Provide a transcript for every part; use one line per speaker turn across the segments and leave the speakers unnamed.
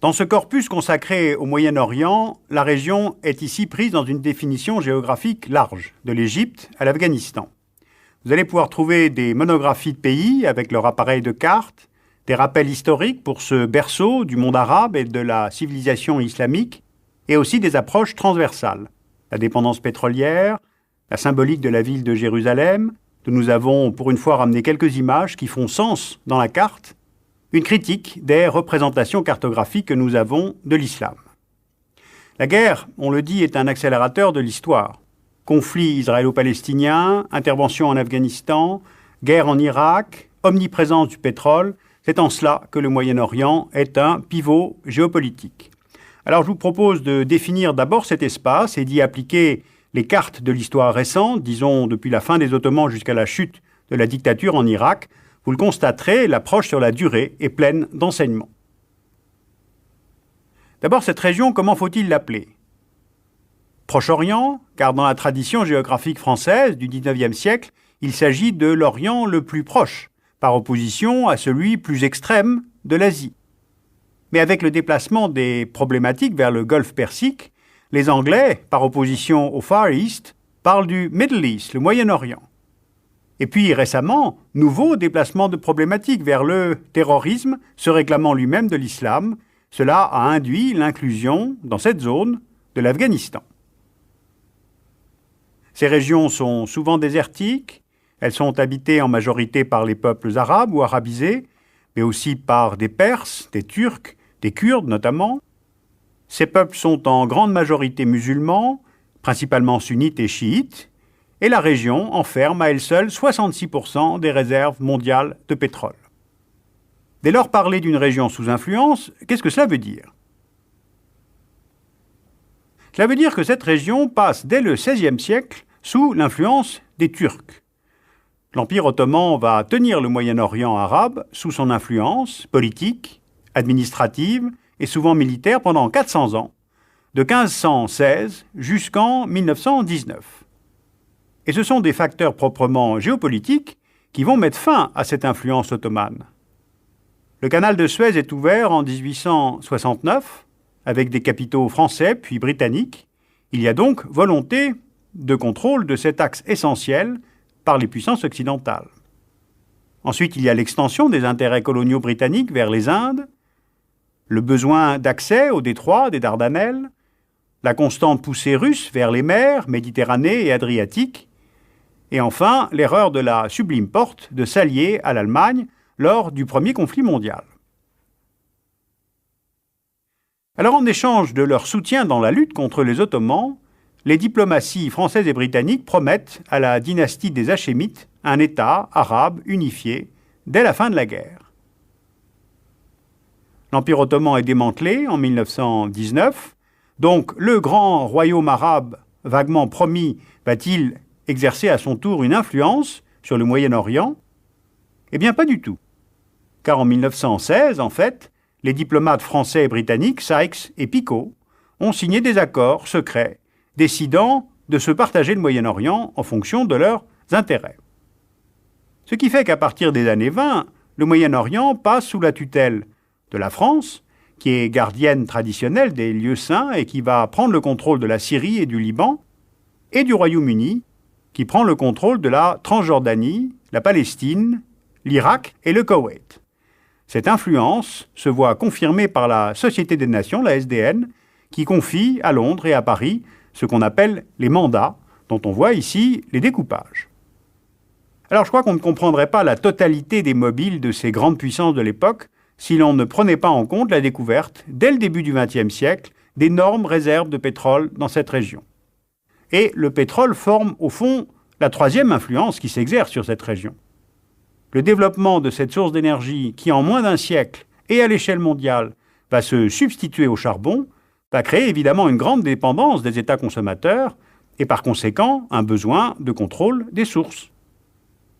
Dans ce corpus consacré au Moyen-Orient, la région est ici prise dans une définition géographique large, de l'Égypte à l'Afghanistan. Vous allez pouvoir trouver des monographies de pays avec leur appareil de carte, des rappels historiques pour ce berceau du monde arabe et de la civilisation islamique, et aussi des approches transversales. La dépendance pétrolière, la symbolique de la ville de Jérusalem, dont nous avons pour une fois ramené quelques images qui font sens dans la carte, une critique des représentations cartographiques que nous avons de l'islam. La guerre, on le dit, est un accélérateur de l'histoire. Conflits israélo-palestiniens, intervention en Afghanistan, guerre en Irak, omniprésence du pétrole, c'est en cela que le Moyen-Orient est un pivot géopolitique. Alors je vous propose de définir d'abord cet espace et d'y appliquer les cartes de l'histoire récente, disons depuis la fin des Ottomans jusqu'à la chute de la dictature en Irak. Vous le constaterez, l'approche sur la durée est pleine d'enseignements. D'abord, cette région, comment faut-il l'appeler? Proche-Orient, car dans la tradition géographique française du XIXe siècle, il s'agit de l'Orient le plus proche, par opposition à celui plus extrême de l'Asie. Mais avec le déplacement des problématiques vers le Golfe Persique, les Anglais, par opposition au Far East, parlent du Middle East, le Moyen-Orient. Et puis récemment, nouveau déplacement de problématiques vers le terrorisme, se réclamant lui-même de l'islam. Cela a induit l'inclusion, dans cette zone, de l'Afghanistan. Ces régions sont souvent désertiques, elles sont habitées en majorité par les peuples arabes ou arabisés, mais aussi par des Perses, des Turcs, des Kurdes notamment. Ces peuples sont en grande majorité musulmans, principalement sunnites et chiites, et la région enferme à elle seule 66% des réserves mondiales de pétrole. Dès lors, parler d'une région sous influence, qu'est-ce que cela veut dire? Cela veut dire que cette région passe dès le XVIe siècle sous l'influence des Turcs. L'Empire ottoman va tenir le Moyen-Orient arabe sous son influence politique, administrative et souvent militaire pendant 400 ans, de 1516 jusqu'en 1919. Et ce sont des facteurs proprement géopolitiques qui vont mettre fin à cette influence ottomane. Le canal de Suez est ouvert en 1869, avec des capitaux français puis britanniques. Il y a donc volonté de contrôle de cet axe essentiel par les puissances occidentales. Ensuite, il y a l'extension des intérêts coloniaux britanniques vers les Indes, le besoin d'accès au détroit des Dardanelles, la constante poussée russe vers les mers, Méditerranée et Adriatique, et enfin, l'erreur de la Sublime Porte de s'allier à l'Allemagne lors du premier conflit mondial. Alors, en échange de leur soutien dans la lutte contre les Ottomans, les diplomaties françaises et britanniques promettent à la dynastie des Hachémites un État arabe unifié dès la fin de la guerre. L'Empire ottoman est démantelé en 1919, donc le grand royaume arabe vaguement promis va-t-il exercer à son tour une influence sur le Moyen-Orient? Eh bien, pas du tout. Car en 1916, en fait, les diplomates français et britanniques, Sykes et Picot, ont signé des accords secrets décidant de se partager le Moyen-Orient en fonction de leurs intérêts. Ce qui fait qu'à partir des années 20, le Moyen-Orient passe sous la tutelle de la France, qui est gardienne traditionnelle des lieux saints et qui va prendre le contrôle de la Syrie et du Liban, et du Royaume-Uni, qui prend le contrôle de la Transjordanie, la Palestine, l'Irak et le Koweït. Cette influence se voit confirmée par la Société des Nations, la SDN, qui confie à Londres et à Paris ce qu'on appelle les mandats, dont on voit ici les découpages. Alors je crois qu'on ne comprendrait pas la totalité des mobiles de ces grandes puissances de l'époque si l'on ne prenait pas en compte la découverte, dès le début du XXe siècle, d'énormes réserves de pétrole dans cette région. Et le pétrole forme, au fond, la troisième influence qui s'exerce sur cette région. Le développement de cette source d'énergie qui, en moins d'un siècle et à l'échelle mondiale, va se substituer au charbon, va créer évidemment une grande dépendance des États consommateurs et par conséquent un besoin de contrôle des sources.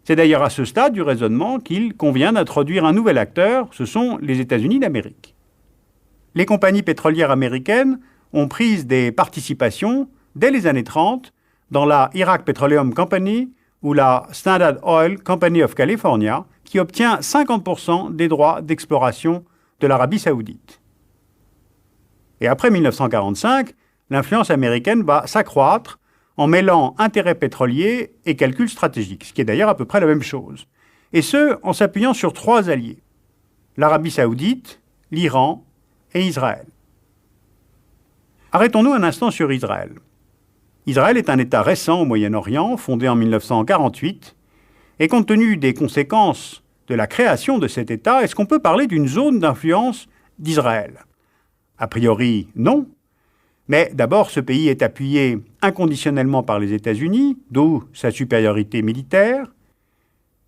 C'est d'ailleurs à ce stade du raisonnement qu'il convient d'introduire un nouvel acteur, ce sont les États-Unis d'Amérique. Les compagnies pétrolières américaines ont pris des participations dès les années 30 dans la Iraq Petroleum Company ou la Standard Oil Company of California, qui obtient 50% des droits d'exploration de l'Arabie saoudite. Et après 1945, l'influence américaine va s'accroître en mêlant intérêts pétroliers et calculs stratégiques, ce qui est d'ailleurs à peu près la même chose. Et ce, en s'appuyant sur 3 alliés: l'Arabie saoudite, l'Iran et Israël. Arrêtons-nous un instant sur Israël. Israël est un État récent au Moyen-Orient, fondé en 1948, et compte tenu des conséquences de la création de cet État, est-ce qu'on peut parler d'une zone d'influence d'Israël? A priori, non. Mais d'abord, ce pays est appuyé inconditionnellement par les États-Unis, d'où sa supériorité militaire.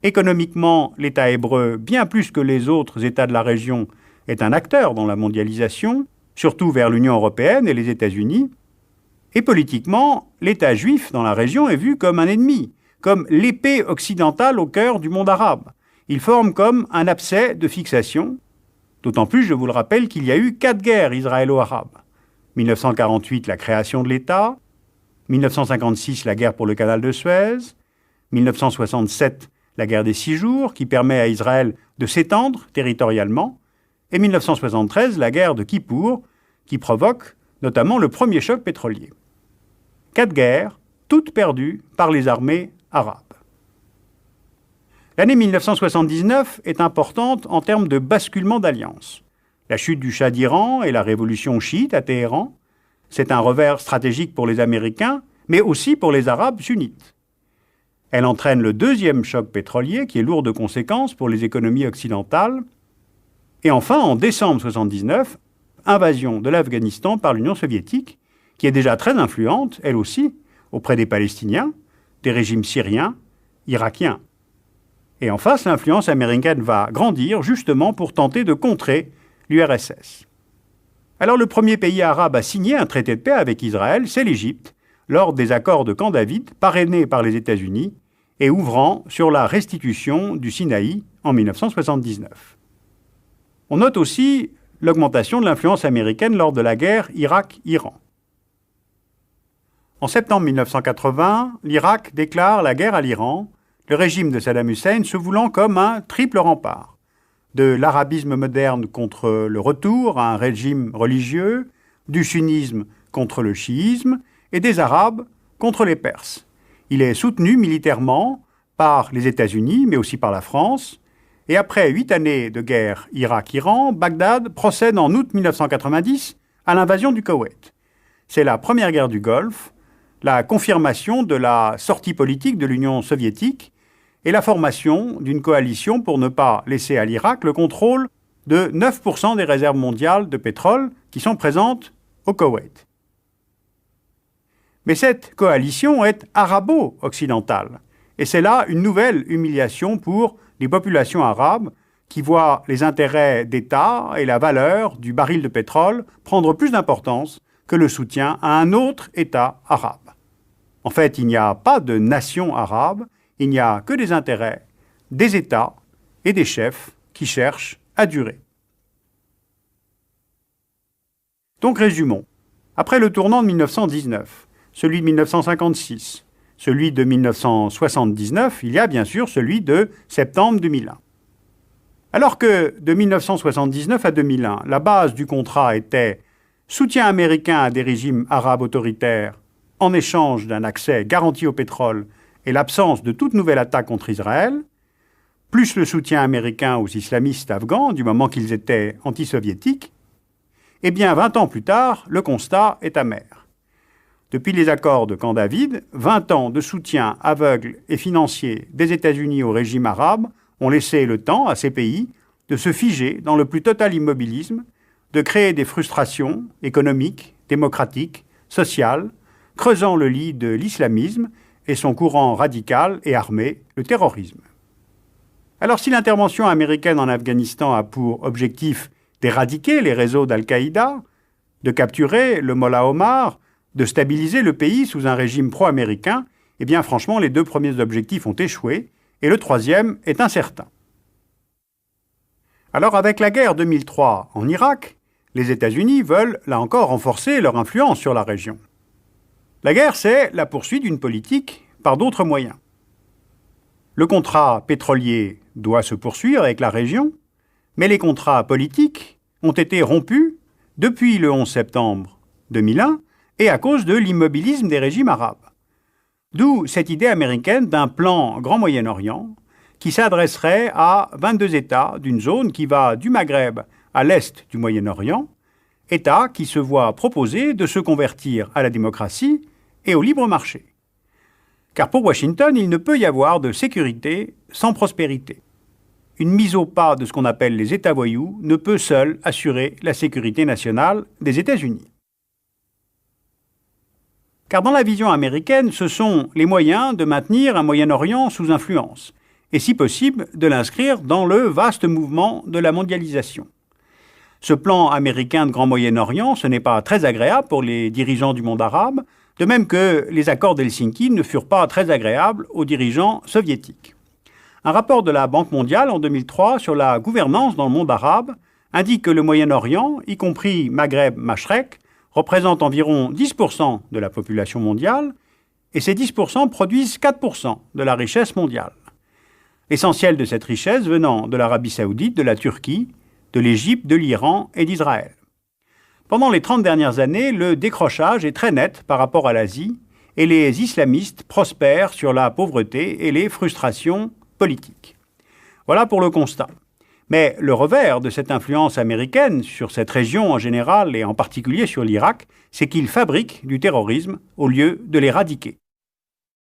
Économiquement, l'État hébreu, bien plus que les autres États de la région, est un acteur dans la mondialisation, surtout vers l'Union européenne et les États-Unis. Et politiquement, l'État juif dans la région est vu comme un ennemi, comme l'épée occidentale au cœur du monde arabe. Il forme comme un abcès de fixation. D'autant plus, je vous le rappelle, qu'il y a eu 4 guerres israélo-arabes. 1948, la création de l'État. 1956, la guerre pour le canal de Suez. 1967, la guerre des 6 jours, qui permet à Israël de s'étendre territorialement. Et 1973, la guerre de Kippour, qui provoque notamment le premier choc pétrolier. 4 guerres, toutes perdues par les armées arabes. L'année 1979 est importante en termes de basculement d'alliance. La chute du Shah d'Iran et la révolution chiite à Téhéran, c'est un revers stratégique pour les Américains, mais aussi pour les Arabes sunnites. Elle entraîne le 2e choc pétrolier, qui est lourd de conséquences pour les économies occidentales. Et enfin, en décembre 1979, invasion de l'Afghanistan par l'Union soviétique, qui est déjà très influente, elle aussi, auprès des Palestiniens, des régimes syriens, irakiens. Et en face, l'influence américaine va grandir justement pour tenter de contrer l'URSS. Alors le premier pays arabe à signer un traité de paix avec Israël, c'est l'Égypte, lors des accords de Camp David, parrainés par les États-Unis et ouvrant sur la restitution du Sinaï en 1979. On note aussi l'augmentation de l'influence américaine lors de la guerre Irak-Iran. En septembre 1980, l'Irak déclare la guerre à l'Iran, le régime de Saddam Hussein se voulant comme un triple rempart, de l'arabisme moderne contre le retour à un régime religieux, du sunnisme contre le chiisme et des Arabes contre les Perses. Il est soutenu militairement par les États-Unis, mais aussi par la France. Et après 8 années de guerre Irak-Iran, Bagdad procède en août 1990 à l'invasion du Koweït. C'est la première guerre du Golfe, la confirmation de la sortie politique de l'Union soviétique et la formation d'une coalition pour ne pas laisser à l'Irak le contrôle de 9% des réserves mondiales de pétrole qui sont présentes au Koweït. Mais cette coalition est arabo-occidentale. Et c'est là une nouvelle humiliation pour les populations arabes qui voient les intérêts d'État et la valeur du baril de pétrole prendre plus d'importance que le soutien à un autre État arabe. En fait, il n'y a pas de nation arabe, il n'y a que des intérêts, des États et des chefs qui cherchent à durer. Donc résumons. Après le tournant de 1919, celui de 1956, celui de 1979, il y a bien sûr celui de septembre 2001. Alors que de 1979 à 2001, la base du contrat était soutien américain à des régimes arabes autoritaires en échange d'un accès garanti au pétrole et l'absence de toute nouvelle attaque contre Israël, plus le soutien américain aux islamistes afghans du moment qu'ils étaient anti-soviétiques, eh bien 20 ans plus tard, le constat est amer. Depuis les accords de Camp David, 20 ans de soutien aveugle et financier des États-Unis au régime arabe ont laissé le temps à ces pays de se figer dans le plus total immobilisme, de créer des frustrations économiques, démocratiques, sociales, creusant le lit de l'islamisme et son courant radical et armé, le terrorisme. Alors si l'intervention américaine en Afghanistan a pour objectif d'éradiquer les réseaux d'Al-Qaïda, de capturer le Mollah Omar, de stabiliser le pays sous un régime pro-américain, eh bien franchement les 2 premiers objectifs ont échoué et le 3e est incertain. Alors avec la guerre 2003 en Irak, les États-Unis veulent là encore renforcer leur influence sur la région. La guerre, c'est la poursuite d'une politique par d'autres moyens. Le contrat pétrolier doit se poursuivre avec la région, mais les contrats politiques ont été rompus depuis le 11 septembre 2001 et à cause de l'immobilisme des régimes arabes. D'où cette idée américaine d'un plan Grand Moyen-Orient qui s'adresserait à 22 États d'une zone qui va du Maghreb à l'est du Moyen-Orient, États qui se voient proposer de se convertir à la démocratie et au libre marché. Car pour Washington, il ne peut y avoir de sécurité sans prospérité. Une mise au pas de ce qu'on appelle les États voyous ne peut seule assurer la sécurité nationale des États-Unis. Car dans la vision américaine, ce sont les moyens de maintenir un Moyen-Orient sous influence, et si possible de l'inscrire dans le vaste mouvement de la mondialisation. Ce plan américain de Grand Moyen-Orient, ce n'est pas très agréable pour les dirigeants du monde arabe, de même que les accords d'Helsinki ne furent pas très agréables aux dirigeants soviétiques. Un rapport de la Banque mondiale en 2003 sur la gouvernance dans le monde arabe indique que le Moyen-Orient, y compris Maghreb-Mashrek, représente environ 10% de la population mondiale, et ces 10% produisent 4% de la richesse mondiale. L'essentiel de cette richesse venant de l'Arabie saoudite, de la Turquie, de l'Égypte, de l'Iran et d'Israël. Pendant les 30 dernières années, le décrochage est très net par rapport à l'Asie, et les islamistes prospèrent sur la pauvreté et les frustrations politiques. Voilà pour le constat. Mais le revers de cette influence américaine sur cette région en général et en particulier sur l'Irak, c'est qu'ils fabriquent du terrorisme au lieu de l'éradiquer.